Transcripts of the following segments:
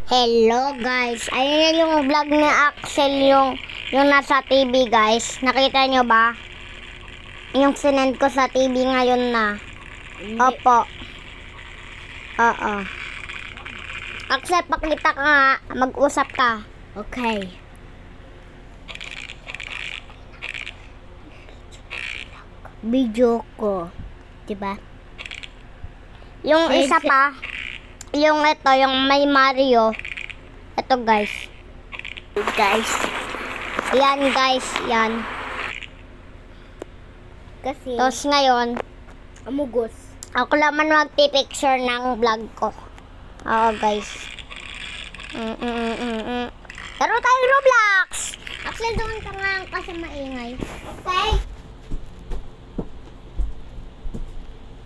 Hello guys, ayun yung vlog ni Axel, yung nasa TV guys. Nakita nyo ba? Yung sinend ko sa TV ngayon na. Opo. Oo. Axel, pakita ka nga. Mag-usap ka. Okay. Video ko. Diba? Yung isa pa, yung ito, yung may Mario. Ito guys. Guys. Yan guys, yan. Kasi, Tapos ngayon, amugos. ako naman magpipicture ng vlog ko. Oo guys. Laro tayo Roblox! Axel, doon ka nga kasi maingay. Okay?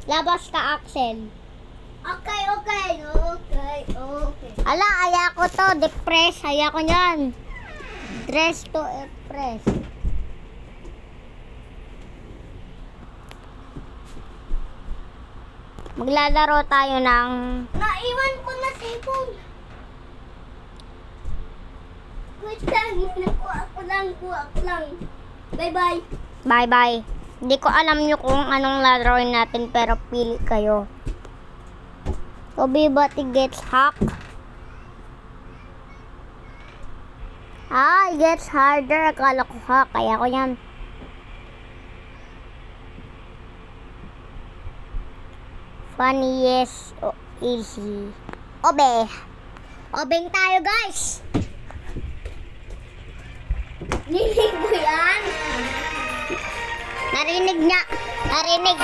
Labas ka, Axel. Okay. Ala, aya ko to. Depress. Aya ko yan. Dress to impress. Maglalaro tayo ng... Naiwan ko na cellphone. Wait lang. Kuha ko lang. Bye-bye. Bye-bye. Hindi ko alam nyo kung anong laruin natin, pero pili kayo. Everybody gets hacked. It gets harder. Akala ko hack. Kaya ko yan. Funny, yes. Easy. Obe. Obeng tayo, guys. Nilig mo yan? Narinig niya. Narinig.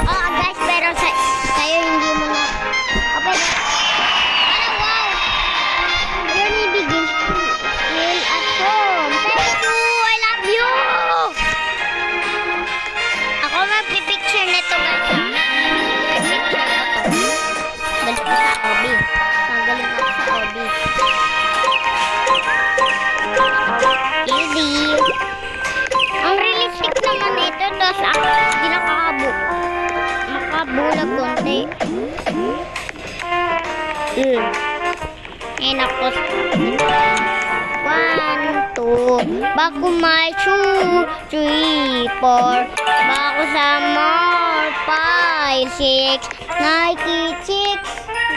Oo, guys, pero sa'yo hindi mo na. Okay. Wow. Ayun, ibigin. Feel at home. Thank you. I love you. Ako magpipicture nito, guys. Pipicture ko to. Galing ko sa hobby. Magaling ako sa hobby. Easy. Ang realistic naman ito. Tapos ako, hindi makabulag konti. Ako. 1, 2. Bago may 2, 3, 4. Bago sa more 5, 6. 96.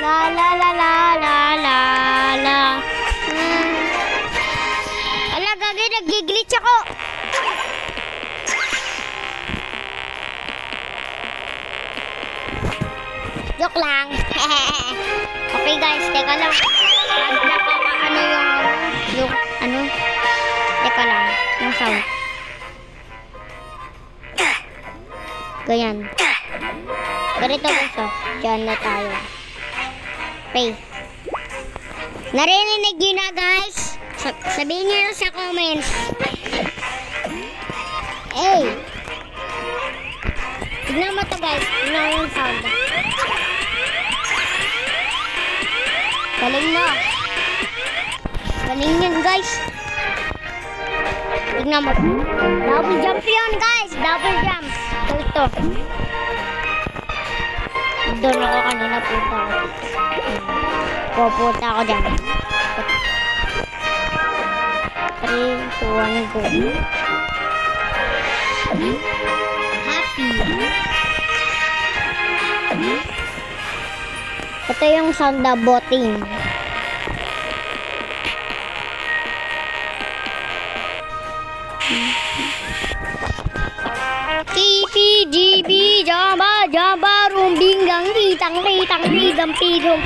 La la la la la la la. Ala, gagay, nag-glitch ako. Joke lang. Okay guys, teka lang. Ano yung ano? Teka lang, yung sound. Ganyan. Ganito gusto. Diyan na tayo. Pay. Narinig yun na guys. Sabihin nyo sa comments. Hey. Tignan mo to guys. Tignan mo yung sound. Galing mo. Galing yan guys. Tignan mo. Double jump yun guys. Double jump. Ito. Doon ako kanina punta ako. Pupunta ako dyan. 3, 2, 1, go. Happy. Ito yung sound na boting. TPGB jamba rumbinggang ditang pidong.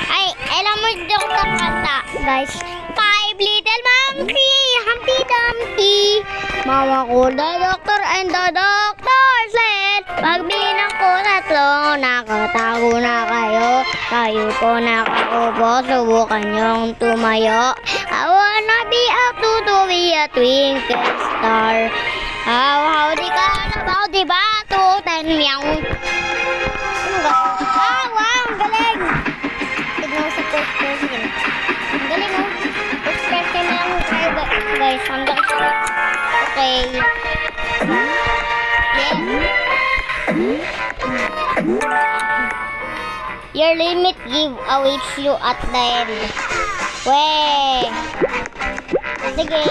Ay, alam mo dito ang kanta, guys. 5 little monkey, Humpty Dumpty. Mama ko, the doctor and the doctor said, pag binang ko 3, nakatago na kayo. Tayo po nakaupo, subukan yung tumayo. I wanna be up to be a twinkle star. Howdy ka na ba? Diba? 2, 10, meow. Ano ba? Wow, ang galing. Tignan mo sa post-person. Ang galing, oh. Post-person lang tayo, guys. Hanggang sa... Okay. Yeah. Your limit give awaits you at the end. Weh! Sige.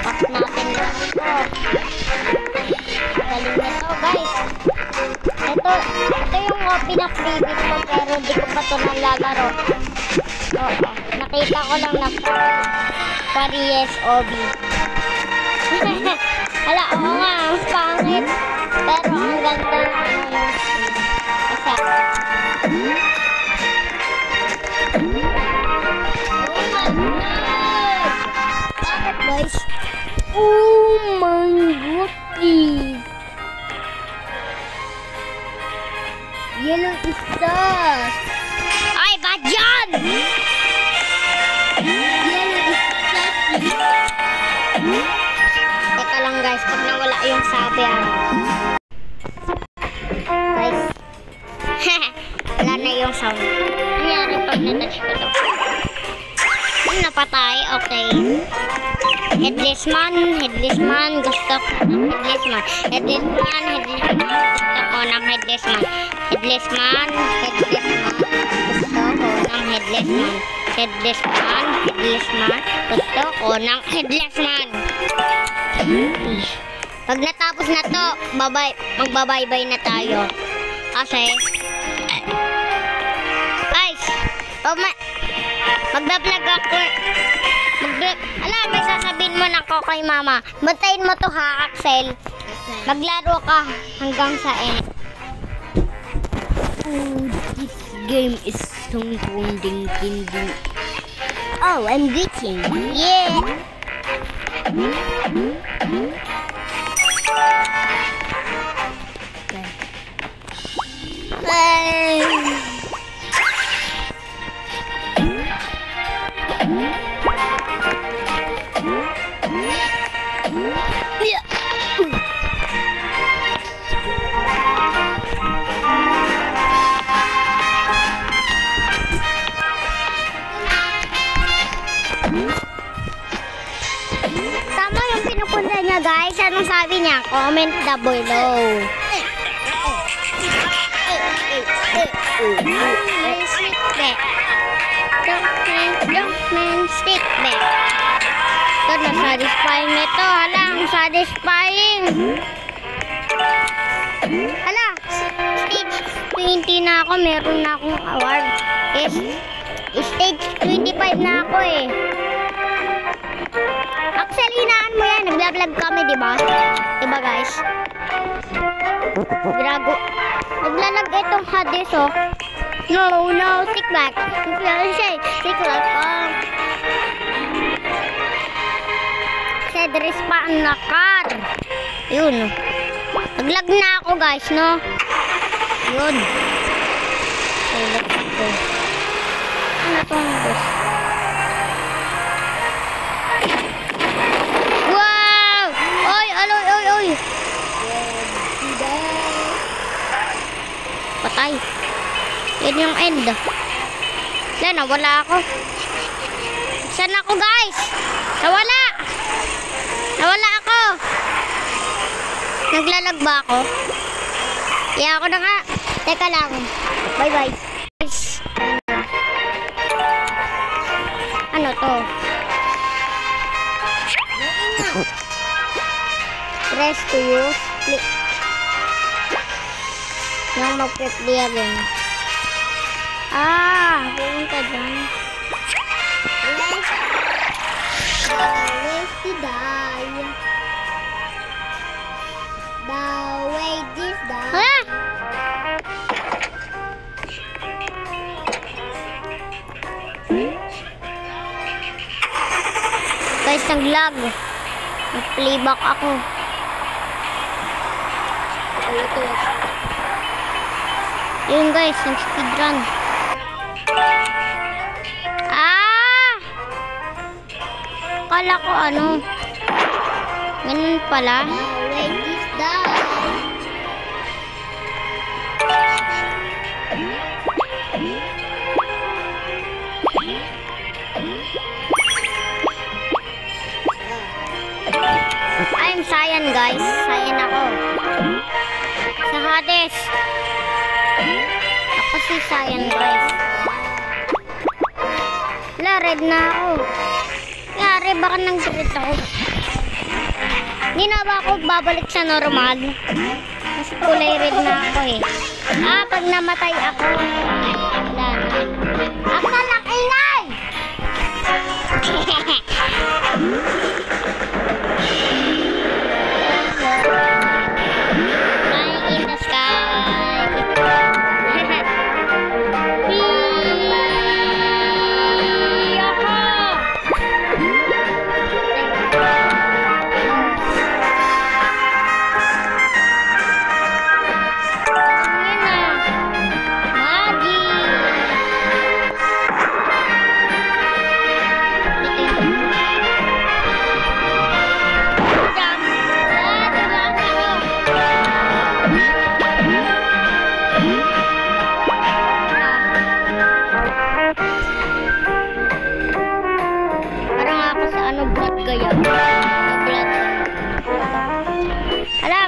Pack natin lang ito. Galing na to, guys. Ito yung pinaka-favorite ko pero hindi ko pa ito nalalaro. Oo. Nakita ko lang na Paries Obi. Hala, oo nga, ang pangit. Pero ang ganda yung kasi guys. Oh my goodness. Yellow istas. Ay, ba't yan? Yellow istas. Teka lang guys, pag nawala yung sabi guys. Wala na yung sound. Nangyari pag natouch ko to. Napatay, okay. Headless man, gusto ko ng headless man. Gusto ko ng headless man. Headless man, gusto ko ng headless man. Headless man, gusto ko ng headless man. Pag natapos na to, magbabay-bye na tayo. Kasi, guys, magbablog ako. Alam, may sasabihin mo na ko kay mama. Bantayin mo to ha, Axel. Maglaro ka hanggang sa end. Oh, this game is so kinding. Oh, I'm glitching. Yeah. Tama yung pinupunta niya, guys. Anong sabi niya? Comment down below. Stick back. Don't stick back. Ito na, satisfying nito. Hala, ang satisfying. Hala, stage 20 na ako. Meron na akong award. Stage 25 na ako eh. Axel, hinaan mo yan. Nagla-vlog kami, diba? Diba, guys? Grago. Naglalag itong Hades, oh. No, stick back. Stick back. Said respawn na car. Yun. Naglag na ako, guys, no? Yun. Ano itong boss? Wow! Oy! Patay. Yan yung end. Wala, nawala ako. Saan ako, guys? Nawala ako. Naglalag ba ako? Kaya ako na nga. Teka lang. Bye-bye. Ano to? Press to use. Click. Yung mag-play again. Pumunta dyan. Let's die. The way this die. Guys, nag-lag. Nag-playback ako. Yun guys, nag-speedrun. Kala ko ano. Ganun pala. Wait, this die. I'm Cyan, guys. Cyan ako. Sa Hades. Ako si Cyan, guys. Wala, red na ako. Yari, baka nang red ako. Hindi na ba ako babalik sa normal? Mas kulay red na ako eh. Pag namatay ako, wala na. Akal ang ingay! Flying in the sky.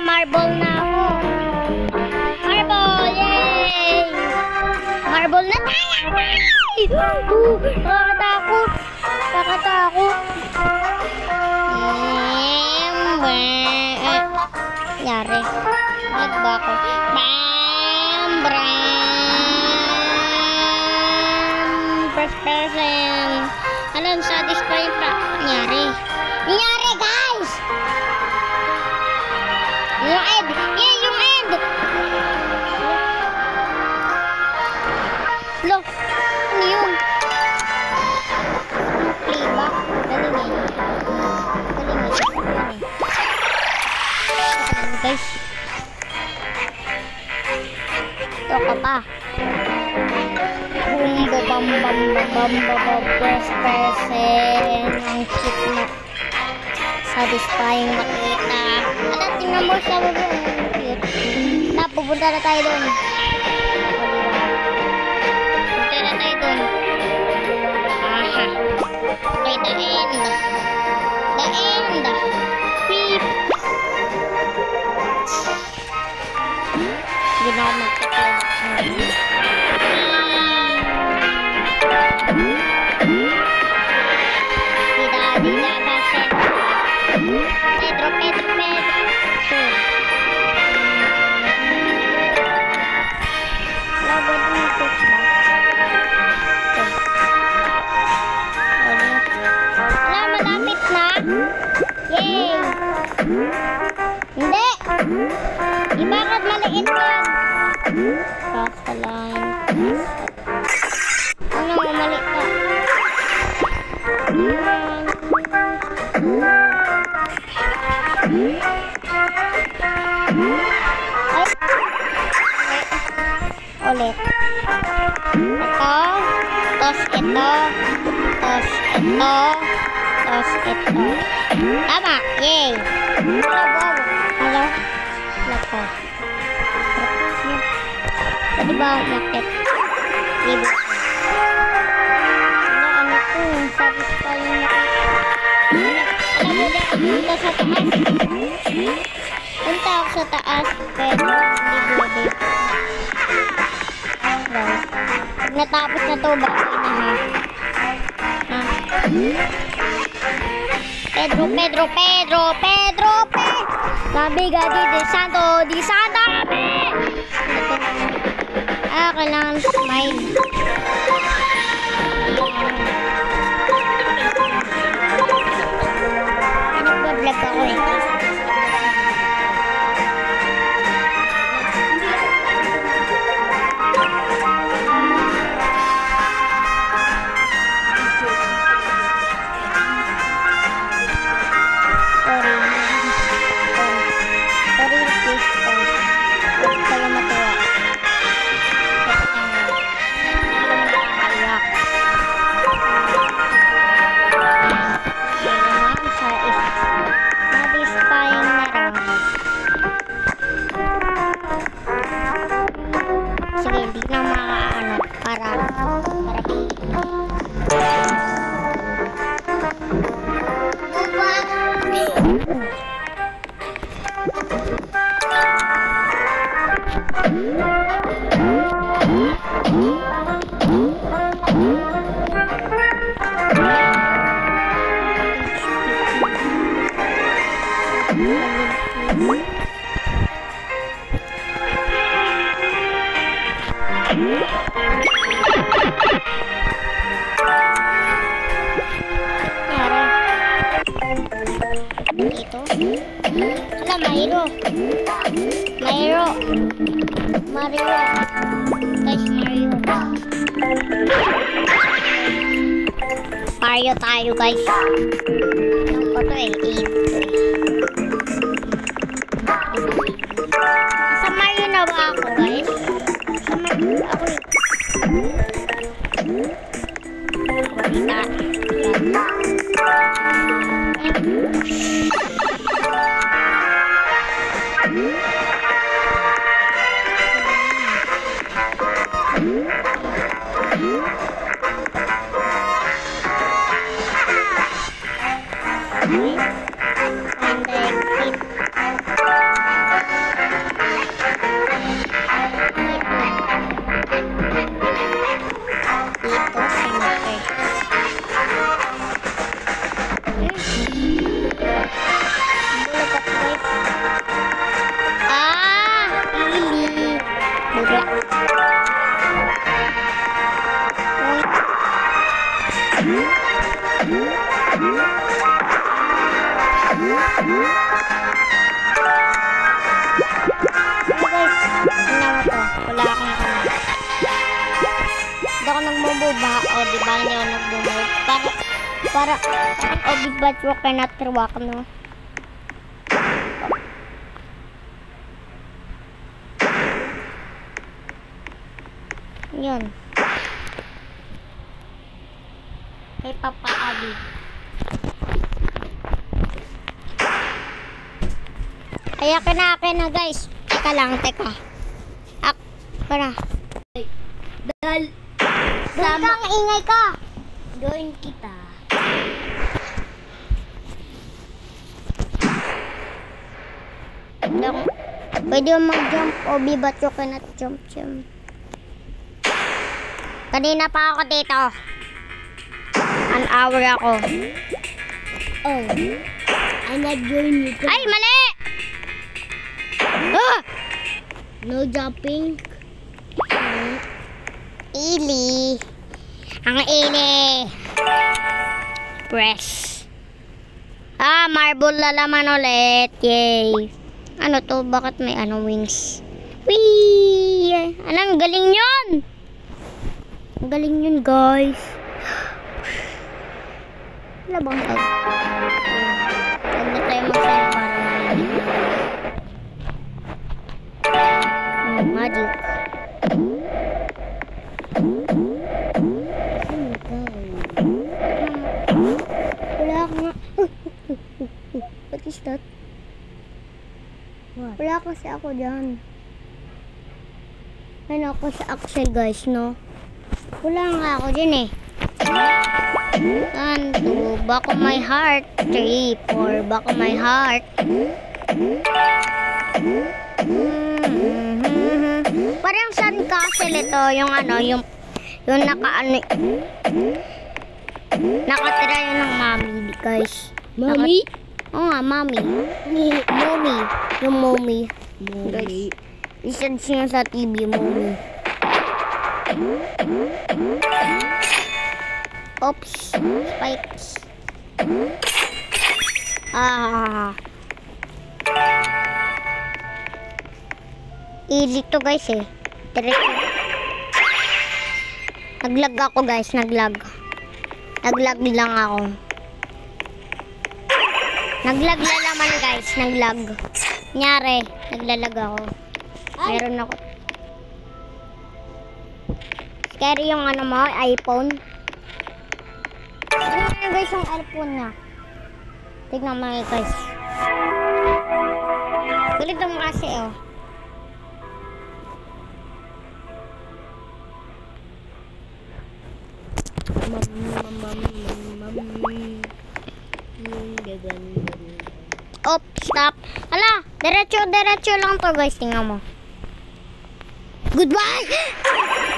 Marble na ako. Marble! Yay! Marble na tayo! Nakakatakot. Nakakatakot. Yari. Nagba ako. First person. Alam, satisfying pa. Nyari. Nyari, guys! Yung end! Yeah, yung end! Look! Ano yun? Playback? Galing eh. Galing eh. Guys. Ito ka pa. Bumba bam bam bam bam best person. Ang cute na. Satisfying makita. Ala, tingnan mo siya mo doon. Cute. Pupunta na tayo doon. Punta na tayo doon. Aha. Okay, the end. The end. Beep. Hindi na ako magkakal. Dida, baset. Pedro. Lago din ito. Wala, malapit na. Yay! Hindi! Ibakad maliit yan. Cross the line. Ano, maliit ka. Ulit. Ito. Toss ito. Toss ito. Toss ito. Tama. Yay. Hello. Lako. Pwede ba umakit? Libo. Ano ito? Satisfying makita. Alam mo na, punta sa taas. Punta ako sa taas. Pero hindi pwede. Guys, pag natapos na to, baka na ha. Pedro. Nabiga di Santo. Kailangan smile. Nagbablog ako eh. Sorry, please. Huwag kayo matuwa. Mario tayo guys. Ano pa to eh? 8. Sa Mario na ba ako guys? Sa Mario ako eh. O, diba hindi ako nag-move? Para, but you cannot walk, no? Yun. Kay Papa Abi. Ay, akin na guys. Teka lang, teka. Para. Dahil Sama kang ingay ka. doon kita. Pwede mo mag-jump o but you cannot jump. Kanina pa ako dito. An hour ako. Oh, I nag-join you. Ay, mali! Ah! No jumping. Ili. Ang ili. Press. Marble na laman ulit. Yay. Ano to? Bakit may wings? Whee! Anong galing yun? Ang galing yun, guys. Wala bang tag? Huwag na tayo magsaya para marinig. Magic. Wala nga. What is that? What? Wala kasi ako dyan. Ano ako sa Axel guys, no? Wala nga ako dyan eh. 1, 2, back of my heart. 3, 4, back of my heart. Parang sandcastle ito, yung nakatira yun ng mommy, guys. Mommy? Oo nga, mommy. Mommy. Yung mommy. Mommy. Isad siya sa TV, mommy. Oops. Spikes. Easy to guys eh. Diretso. Naglag ako guys, naglag. Naglag lang ako. Naglag na naman guys, naglag. Nyari, naglalag ako. Meron ako. Scary yung mo, iPhone. Ano guys yung iPhone na? Tignan mo guys. Galit mo kasi oh. Op, stop. Ala, diretso lang to guys, tingnan mo. Goodbye!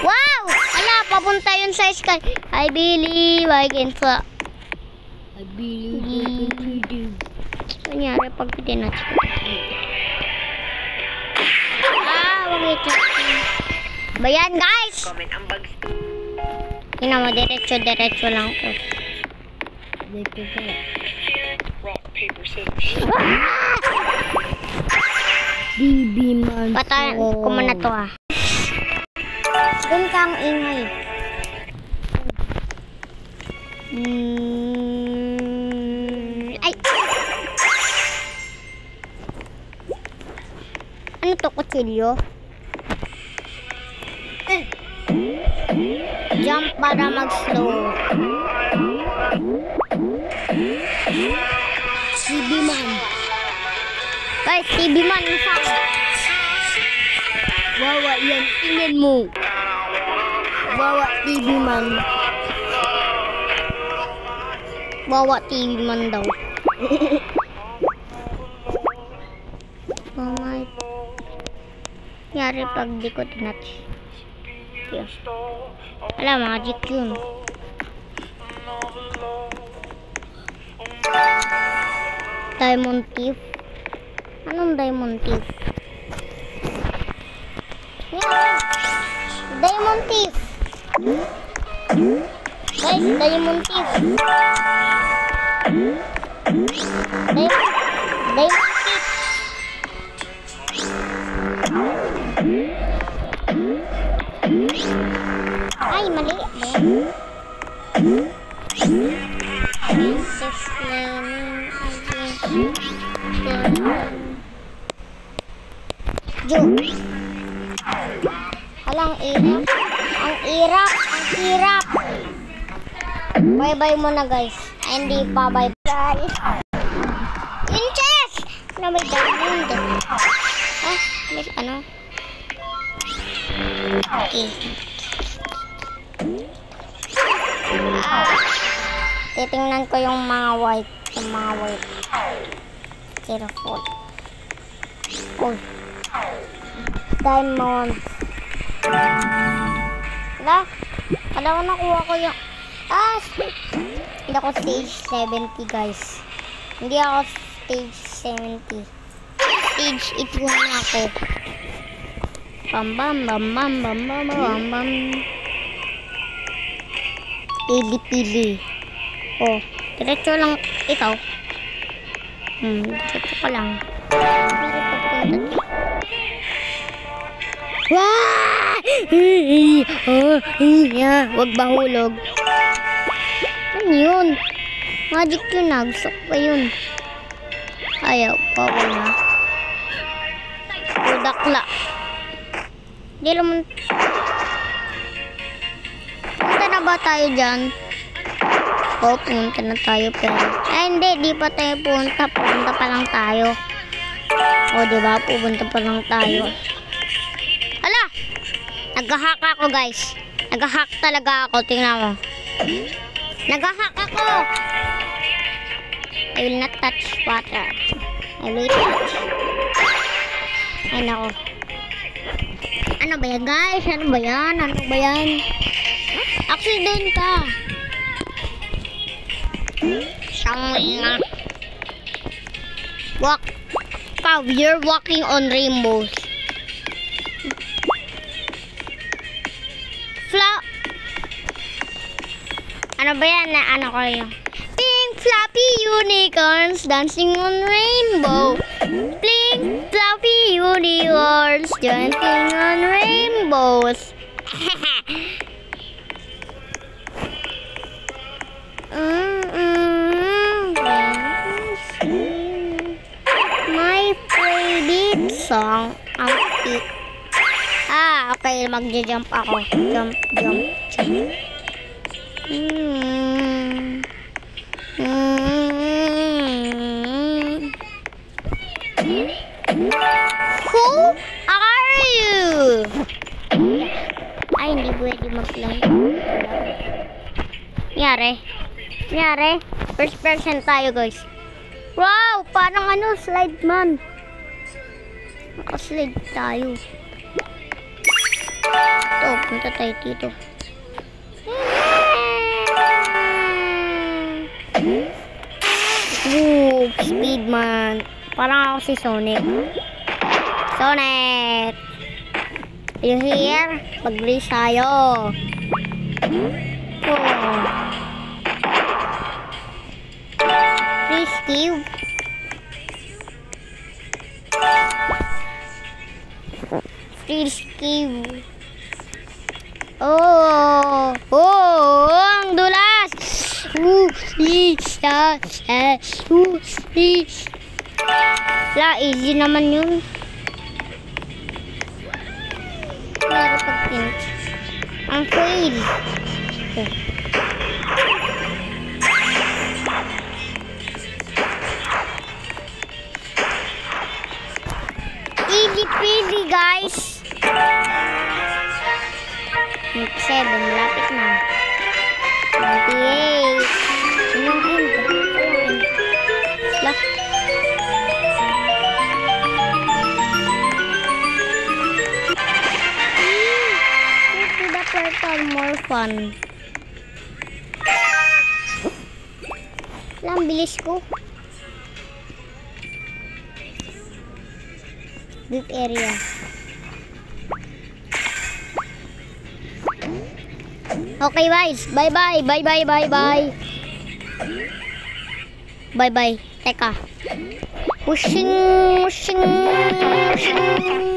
Wow! Ala, papunta yun sa sky. I believe I can fly. I believe I can do. Kunyari pag tinatch ko. Wag ito. Bayan guys! Tingnan mo, diretso lang to. Rock, paper, scissors. BB man. Patayin ko muna to ah. Doon kang ingay. Ay! Ano to, kutsilyo? Jump para mag-slow. TV man. Guys, TV man, saan? Wawa yan. Tingnan mo. Wawa TV man. Wawa TV man daw. Oh my. Yari pag di ko tinatch. Yun. Wala, magic yun. Diamond Thief. Anong Diamond Thief? Yan. Diamond Thief. Guys, Diamond Thief. Diamond Thief. Ay, mali. Joke. Alang hirap. Ang hirap. Ang hirap. Bye-bye muna guys. Ay, hindi pa bye-bye. Princess! Ano may diamond? Ah, may ano? Okay. Titingnan ko yung mga white. Yung mga white. 04. Uy. Diamond. Wala ko nakuha ko yung... Hindi ako stage 70 guys. Hindi ako stage 70. Stage 81 ako. Bam bam bam bam bam bam bam bam. Pili. Oh, diretso lang ikaw. Diretso ka lang. Wah! Wag mahulog. Ano yun? Magic yun na. Gusto ko pa yun. Ayaw. Bawal na. Udakla. Hindi naman. Punta na ba tayo dyan? Oo, pumunta na tayo pero. Hindi. Di pa tayo punta. Pupunta pa lang tayo. O, diba? Pupunta pa lang tayo. Hala! Nag-hack ako, guys. Nag-hack talaga ako. Tingnan mo. Nag-hack ako! I will not touch water. I will touch. Ay, nako. Ano ba yan, guys? Ano ba yan? Ano ba yan? Accident ka. Siyang walk. Wow, you're walking on rainbows. Ano ba yan na ano ko yun? Pink floppy unicorns dancing on rainbow. Pink floppy unicorns dancing on rainbows. My favorite song ang okay, magja-jump ako. Jump. Who are you? Ay, hindi pwede mag-lang. Nyari. First person tayo, guys. Wow, parang ano, slide man. Naka-slide tayo. Ito, punta tayo dito. Speed man. Parang ako si Sonic. Sonic! You here? Mag-race tayo. Please, Steve. Please, Steve. Oh, ang dulas! La, easy naman yun. Laro pag pinch. Ang fail. Okay. Easy peasy, guys. 7, malapit na. 98. Anong end? Lah. Go to the portal, more fun. Lang, bilis ko. Deep area. Okay guys, bye-bye, bye-bye, bye-bye. Bye-bye. Teka. Pushing, pushing, pushing.